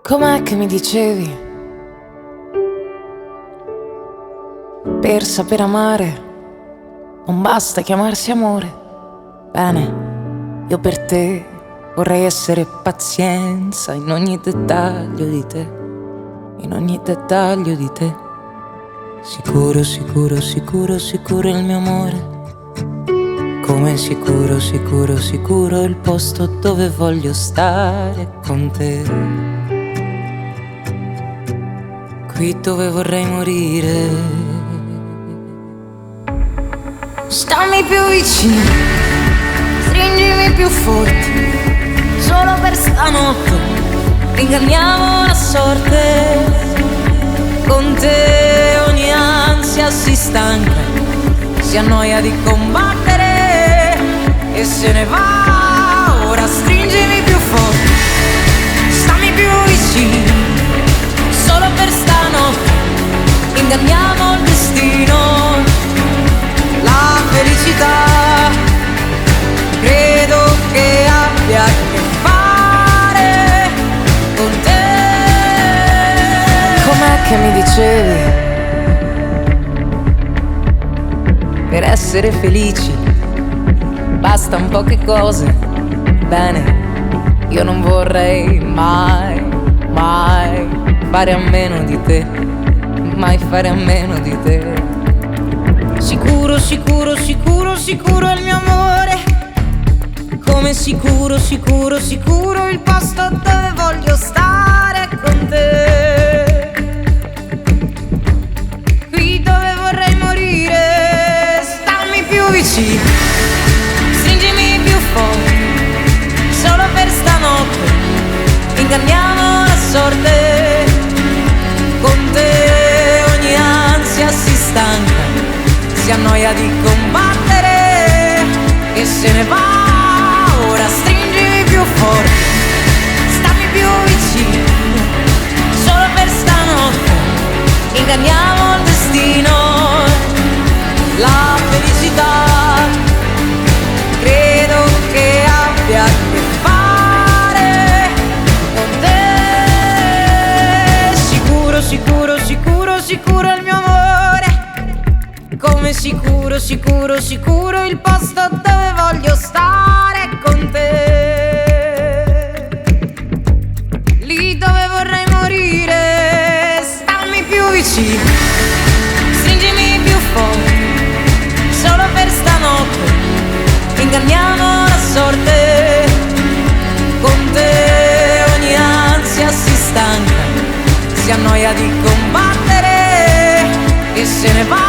Com'è che mi dicevi? Per saper amare non basta chiamarsi amore. Bene, io per te vorrei essere pazienza in ogni dettaglio di te, in ogni dettaglio di te. Sicuro, sicuro, sicuro, sicuro il mio amore. Come sicuro, sicuro, sicuro il posto dove voglio stare con te. Qui dove vorrei morire. Stammi più vicino, stringimi più forte, solo per stanotte inganniamo la sorte. Con te ogni ansia si stanca, si annoia di combattere e se ne va. Ora stringimi più forte, stammi più vicino, solo per stanotte inganniamo il destino. La felicità credo che abbia a che fare con te. Com'è che mi dicevi? Per essere felici bastan poche cose. Bene, io non vorrei mai, mai fare a meno di te, mai fare a meno di te. Sicuro, sicuro, sicuro, sicuro il mio amore. Come sicuro, sicuro, sicuro il posto dove voglio stare con te. Qui dove vorrei morire. Stammi più vicino, stringimi più forte, solo per stanotte inganniamo la sorte. Con te ogni ansia si stanca, si annoia di combattere e se ne va. Ora stringimi più forte, stammi più vicino, solo per stanotte inganniamo il destino. La felicità credo che abbia a che fare con te. Sicuro, sicuro, sicuro, sicuro il mio amore. Come sicuro, sicuro, sicuro il posto dove voglio stare con te. Lì dove vorrei morire. Stammi più vicino, stringimi più forte, solo per stanotte inganniamo la sorte. Con te ogni ansia si stanca, si annoia di combattere e se ne va.